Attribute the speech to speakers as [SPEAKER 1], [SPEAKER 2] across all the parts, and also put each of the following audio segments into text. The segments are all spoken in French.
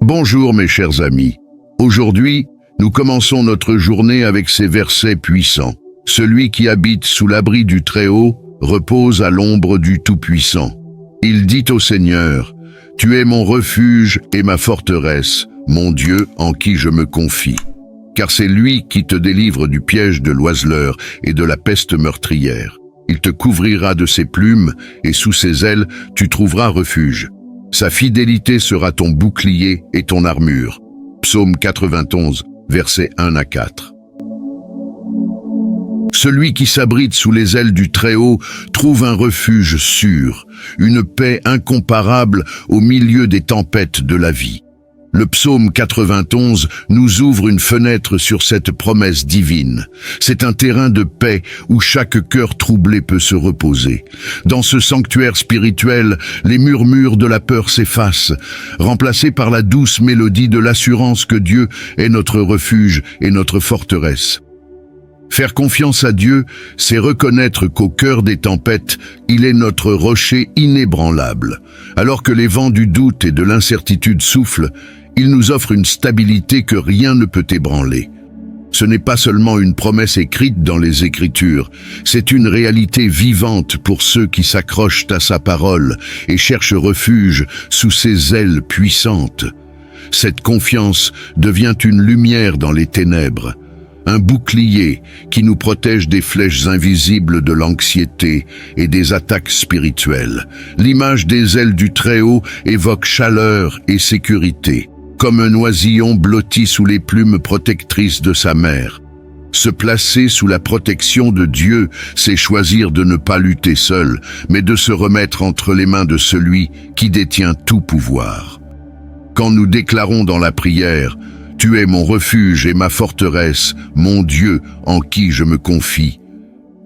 [SPEAKER 1] Bonjour mes chers amis. Aujourd'hui, nous commençons notre journée avec ces versets puissants. Celui qui habite sous l'abri du Très-Haut repose à l'ombre du Tout-Puissant. Il dit au Seigneur, « Tu es mon refuge et ma forteresse, mon Dieu en qui je me confie. » Car c'est lui qui te délivre du piège de l'oiseleur et de la peste meurtrière. Il te couvrira de ses plumes et sous ses ailes tu trouveras refuge. Sa fidélité sera ton bouclier et ton armure. Psaume 91, versets 1 à 4. Celui qui s'abrite sous les ailes du Très-Haut trouve un refuge sûr, une paix incomparable au milieu des tempêtes de la vie. Le psaume 91 nous ouvre une fenêtre sur cette promesse divine. C'est un terrain de paix où chaque cœur troublé peut se reposer. Dans ce sanctuaire spirituel, les murmures de la peur s'effacent, remplacés par la douce mélodie de l'assurance que Dieu est notre refuge et notre forteresse. Faire confiance à Dieu, c'est reconnaître qu'au cœur des tempêtes, il est notre rocher inébranlable. Alors que les vents du doute et de l'incertitude soufflent, il nous offre une stabilité que rien ne peut ébranler. Ce n'est pas seulement une promesse écrite dans les Écritures, c'est une réalité vivante pour ceux qui s'accrochent à sa parole et cherchent refuge sous ses ailes puissantes. Cette confiance devient une lumière dans les ténèbres, un bouclier qui nous protège des flèches invisibles de l'anxiété et des attaques spirituelles. L'image des ailes du Très-Haut évoque chaleur et sécurité, comme un oisillon blotti sous les plumes protectrices de sa mère. Se placer sous la protection de Dieu, c'est choisir de ne pas lutter seul, mais de se remettre entre les mains de celui qui détient tout pouvoir. Quand nous déclarons dans la prière « Tu es mon refuge et ma forteresse, mon Dieu en qui je me confie »,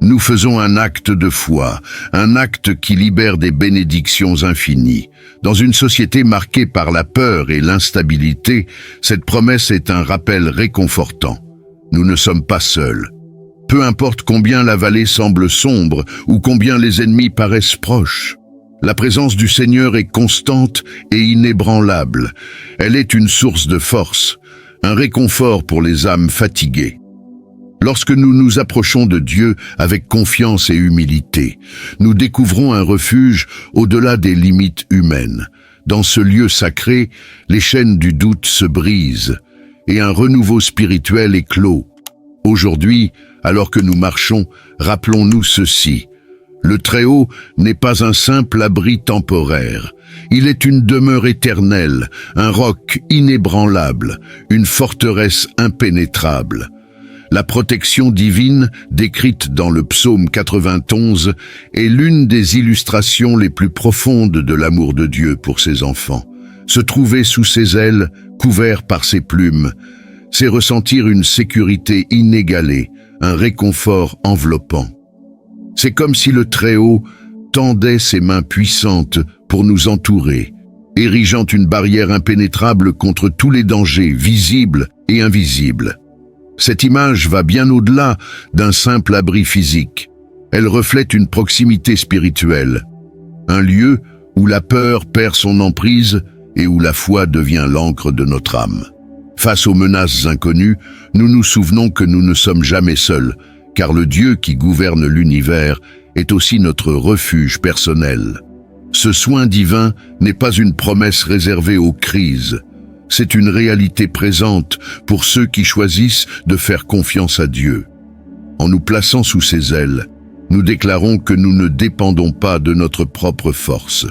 [SPEAKER 1] nous faisons un acte de foi, un acte qui libère des bénédictions infinies. Dans une société marquée par la peur et l'instabilité, cette promesse est un rappel réconfortant. Nous ne sommes pas seuls. Peu importe combien la vallée semble sombre ou combien les ennemis paraissent proches, la présence du Seigneur est constante et inébranlable. Elle est une source de force, un réconfort pour les âmes fatiguées. Lorsque nous nous approchons de Dieu avec confiance et humilité, nous découvrons un refuge au-delà des limites humaines. Dans ce lieu sacré, les chaînes du doute se brisent et un renouveau spirituel éclot. Aujourd'hui, alors que nous marchons, rappelons-nous ceci. Le Très-Haut n'est pas un simple abri temporaire. Il est une demeure éternelle, un roc inébranlable, une forteresse impénétrable. La protection divine, décrite dans le psaume 91, est l'une des illustrations les plus profondes de l'amour de Dieu pour ses enfants. Se trouver sous ses ailes, couvert par ses plumes, c'est ressentir une sécurité inégalée, un réconfort enveloppant. C'est comme si le Très-Haut tendait ses mains puissantes pour nous entourer, érigeant une barrière impénétrable contre tous les dangers visibles et invisibles. Cette image va bien au-delà d'un simple abri physique. Elle reflète une proximité spirituelle, un lieu où la peur perd son emprise et où la foi devient l'encre de notre âme. Face aux menaces inconnues, nous nous souvenons que nous ne sommes jamais seuls, car le Dieu qui gouverne l'univers est aussi notre refuge personnel. Ce soin divin n'est pas une promesse réservée aux crises. C'est une réalité présente pour ceux qui choisissent de faire confiance à Dieu. En nous plaçant sous ses ailes, nous déclarons que nous ne dépendons pas de notre propre force.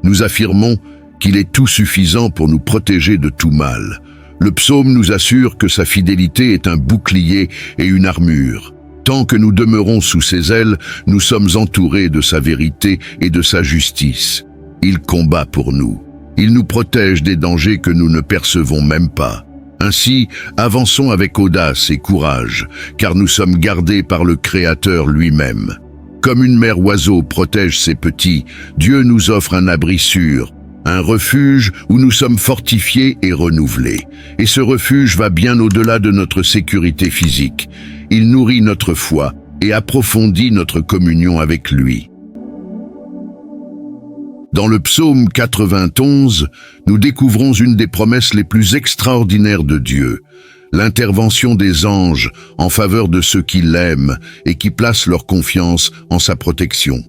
[SPEAKER 1] Nous affirmons qu'il est tout suffisant pour nous protéger de tout mal. Le psaume nous assure que sa fidélité est un bouclier et une armure. Tant que nous demeurons sous ses ailes, nous sommes entourés de sa vérité et de sa justice. Il combat pour nous. Il nous protège des dangers que nous ne percevons même pas. Ainsi, avançons avec audace et courage, car nous sommes gardés par le Créateur lui-même. Comme une mère oiseau protège ses petits, Dieu nous offre un abri sûr, un refuge où nous sommes fortifiés et renouvelés. Et ce refuge va bien au-delà de notre sécurité physique. Il nourrit notre foi et approfondit notre communion avec lui. Dans le psaume 91, nous découvrons une des promesses les plus extraordinaires de Dieu, l'intervention des anges en faveur de ceux qui l'aiment et qui placent leur confiance en sa protection.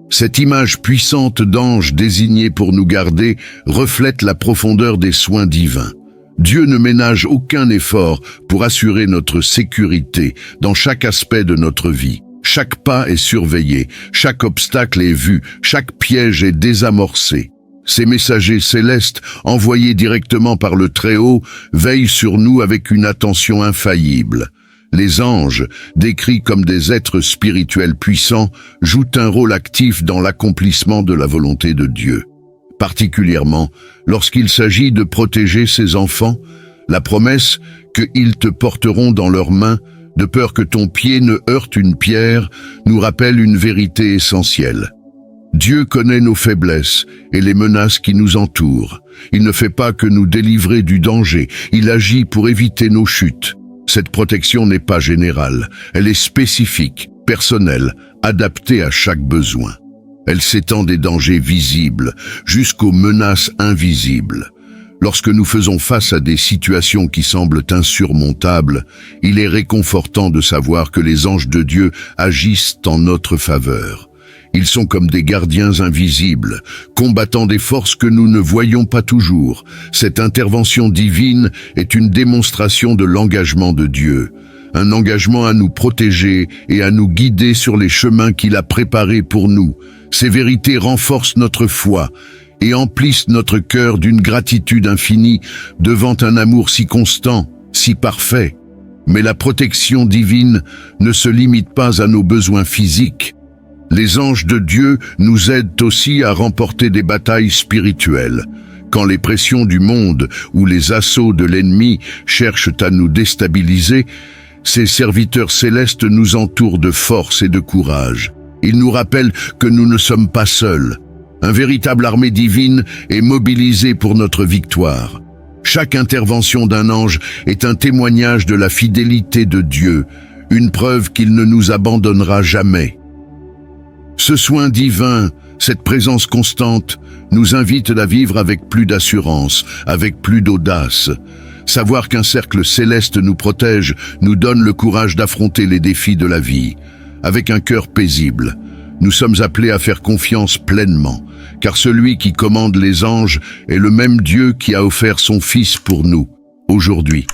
[SPEAKER 1] Cette image puissante d'anges désignés pour nous garder reflète la profondeur des soins divins. Dieu ne ménage aucun effort pour assurer notre sécurité dans chaque aspect de notre vie. Chaque pas est surveillé, chaque obstacle est vu, chaque piège est désamorcé. Ces messagers célestes, envoyés directement par le Très-Haut, veillent sur nous avec une attention infaillible. Les anges, décrits comme des êtres spirituels puissants, jouent un rôle actif dans l'accomplissement de la volonté de Dieu. Particulièrement lorsqu'il s'agit de protéger ses enfants, la promesse qu'ils te porteront dans leurs mains, de peur que ton pied ne heurte une pierre, nous rappelle une vérité essentielle. Dieu connaît nos faiblesses et les menaces qui nous entourent. Il ne fait pas que nous délivrer du danger, il agit pour éviter nos chutes. Cette protection n'est pas générale, elle est spécifique, personnelle, adaptée à chaque besoin. Elle s'étend des dangers visibles jusqu'aux menaces invisibles. Lorsque nous faisons face à des situations qui semblent insurmontables, il est réconfortant de savoir que les anges de Dieu agissent en notre faveur. Ils sont comme des gardiens invisibles, combattant des forces que nous ne voyons pas toujours. Cette intervention divine est une démonstration de l'engagement de Dieu, un engagement à nous protéger et à nous guider sur les chemins qu'il a préparés pour nous. Ces vérités renforcent notre foi et emplissent notre cœur d'une gratitude infinie devant un amour si constant, si parfait. Mais la protection divine ne se limite pas à nos besoins physiques. Les anges de Dieu nous aident aussi à remporter des batailles spirituelles. Quand les pressions du monde ou les assauts de l'ennemi cherchent à nous déstabiliser, ces serviteurs célestes nous entourent de force et de courage. Ils nous rappellent que nous ne sommes pas seuls. Une véritable armée divine est mobilisée pour notre victoire. Chaque intervention d'un ange est un témoignage de la fidélité de Dieu, une preuve qu'il ne nous abandonnera jamais. Ce soin divin, cette présence constante, nous invite à vivre avec plus d'assurance, avec plus d'audace. Savoir qu'un cercle céleste nous protège nous donne le courage d'affronter les défis de la vie. Avec un cœur paisible, nous sommes appelés à faire confiance pleinement, car celui qui commande les anges est le même Dieu qui a offert son Fils pour nous, aujourd'hui.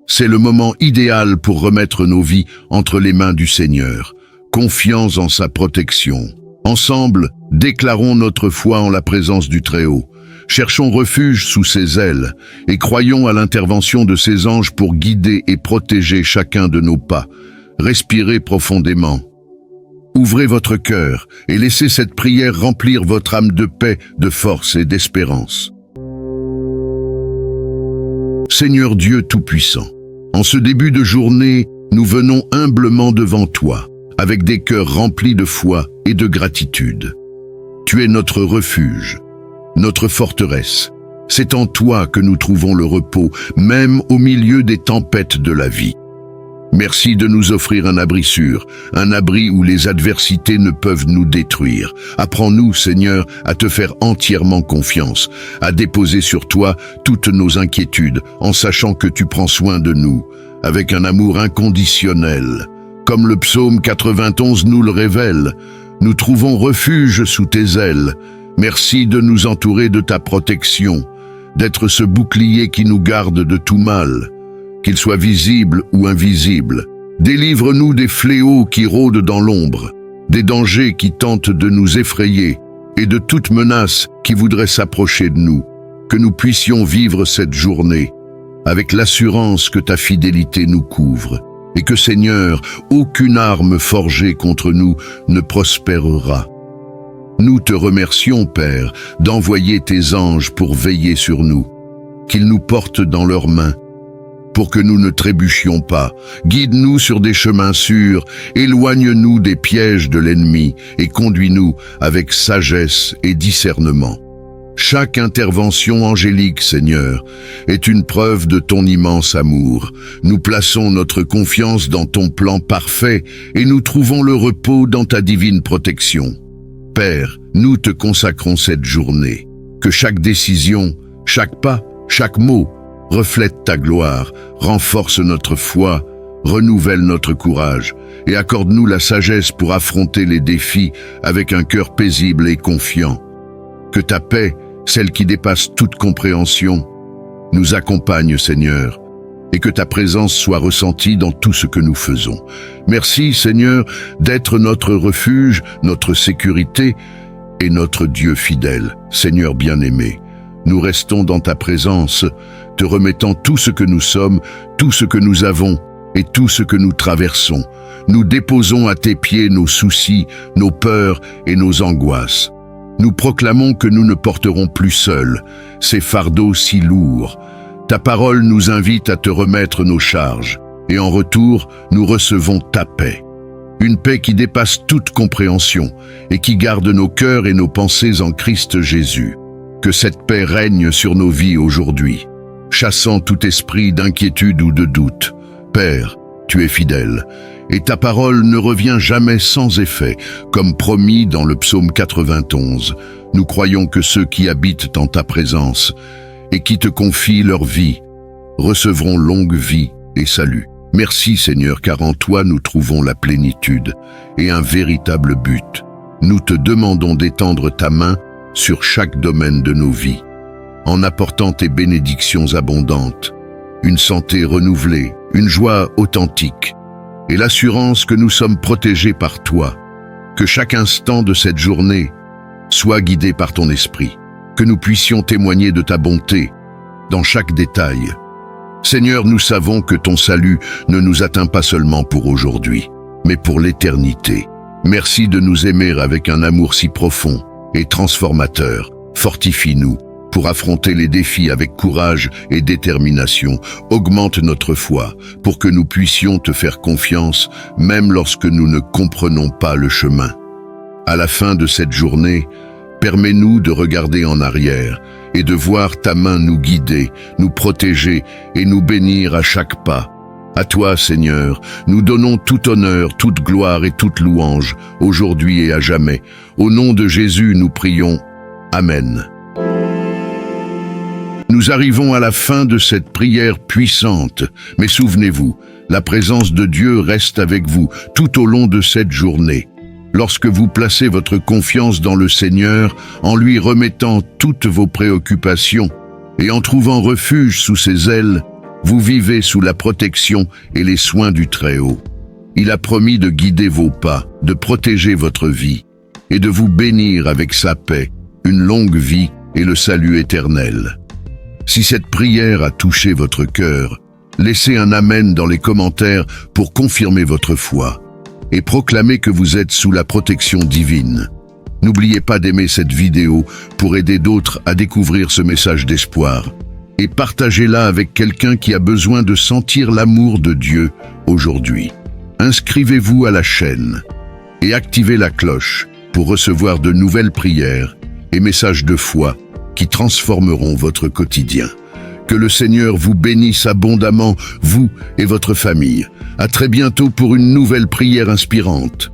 [SPEAKER 1] C'est le moment idéal pour remettre nos vies entre les mains du Seigneur, confiants en sa protection. Ensemble, déclarons notre foi en la présence du Très-Haut. Cherchons refuge sous ses ailes et croyons à l'intervention de ses anges pour guider et protéger chacun de nos pas. Respirez profondément. Ouvrez votre cœur et laissez cette prière remplir votre âme de paix, de force et d'espérance. Seigneur Dieu Tout-Puissant, en ce début de journée, nous venons humblement devant toi, avec des cœurs remplis de foi et de gratitude. Tu es notre refuge, notre forteresse. C'est en toi que nous trouvons le repos, même au milieu des tempêtes de la vie. Merci de nous offrir un abri sûr, un abri où les adversités ne peuvent nous détruire. Apprends-nous, Seigneur, à te faire entièrement confiance, à déposer sur toi toutes nos inquiétudes, en sachant que tu prends soin de nous, avec un amour inconditionnel. Comme le psaume 91 nous le révèle, nous trouvons refuge sous tes ailes. Merci de nous entourer de ta protection, d'être ce bouclier qui nous garde de tout mal, qu'il soit visible ou invisible. Délivre-nous des fléaux qui rôdent dans l'ombre, des dangers qui tentent de nous effrayer et de toute menace qui voudrait s'approcher de nous. Que nous puissions vivre cette journée avec l'assurance que ta fidélité nous couvre et que, Seigneur, aucune arme forgée contre nous ne prospérera. Nous te remercions, Père, d'envoyer tes anges pour veiller sur nous, qu'ils nous portent dans leurs mains, pour que nous ne trébuchions pas. Guide-nous sur des chemins sûrs, éloigne-nous des pièges de l'ennemi et conduis-nous avec sagesse et discernement. Chaque intervention angélique, Seigneur, est une preuve de ton immense amour. Nous plaçons notre confiance dans ton plan parfait et nous trouvons le repos dans ta divine protection. Père, nous te consacrons cette journée. Que chaque décision, chaque pas, chaque mot reflète ta gloire, renforce notre foi, renouvelle notre courage et accorde-nous la sagesse pour affronter les défis avec un cœur paisible et confiant. Que ta paix, celle qui dépasse toute compréhension, nous accompagne, Seigneur, et que ta présence soit ressentie dans tout ce que nous faisons. Merci, Seigneur, d'être notre refuge, notre sécurité et notre Dieu fidèle. Seigneur bien-aimé, nous restons dans ta présence, te remettant tout ce que nous sommes, tout ce que nous avons et tout ce que nous traversons. Nous déposons à tes pieds nos soucis, nos peurs et nos angoisses. Nous proclamons que nous ne porterons plus seuls ces fardeaux si lourds. Ta parole nous invite à te remettre nos charges, et en retour, nous recevons ta paix. Une paix qui dépasse toute compréhension et qui garde nos cœurs et nos pensées en Christ Jésus. Que cette paix règne sur nos vies aujourd'hui, chassant tout esprit d'inquiétude ou de doute. Père, tu es fidèle, et ta parole ne revient jamais sans effet, comme promis dans le psaume 91. Nous croyons que ceux qui habitent en ta présence et qui te confient leur vie recevront longue vie et salut. Merci Seigneur, car en toi nous trouvons la plénitude et un véritable but. Nous te demandons d'étendre ta main sur chaque domaine de nos vies, en apportant tes bénédictions abondantes, une santé renouvelée, une joie authentique, et l'assurance que nous sommes protégés par toi. Que chaque instant de cette journée soit guidé par ton esprit, que nous puissions témoigner de ta bonté dans chaque détail. Seigneur, nous savons que ton salut ne nous atteint pas seulement pour aujourd'hui, mais pour l'éternité. Merci de nous aimer avec un amour si profond et transformateur. Fortifie-nous pour affronter les défis avec courage et détermination. Augmente notre foi pour que nous puissions te faire confiance, même lorsque nous ne comprenons pas le chemin. À la fin de cette journée, permets-nous de regarder en arrière et de voir ta main nous guider, nous protéger et nous bénir à chaque pas. À toi, Seigneur, nous donnons tout honneur, toute gloire et toute louange, aujourd'hui et à jamais. Au nom de Jésus, nous prions. Amen. Nous arrivons à la fin de cette prière puissante, mais souvenez-vous, la présence de Dieu reste avec vous tout au long de cette journée. Lorsque vous placez votre confiance dans le Seigneur, en lui remettant toutes vos préoccupations et en trouvant refuge sous ses ailes, vous vivez sous la protection et les soins du Très-Haut. Il a promis de guider vos pas, de protéger votre vie et de vous bénir avec sa paix, une longue vie et le salut éternel. Si cette prière a touché votre cœur, laissez un Amen dans les commentaires pour confirmer votre foi et proclamer que vous êtes sous la protection divine. N'oubliez pas d'aimer cette vidéo pour aider d'autres à découvrir ce message d'espoir et partagez-la avec quelqu'un qui a besoin de sentir l'amour de Dieu aujourd'hui. Inscrivez-vous à la chaîne et activez la cloche pour recevoir de nouvelles prières et messages de foi qui transformeront votre quotidien. Que le Seigneur vous bénisse abondamment, vous et votre famille. À très bientôt pour une nouvelle prière inspirante.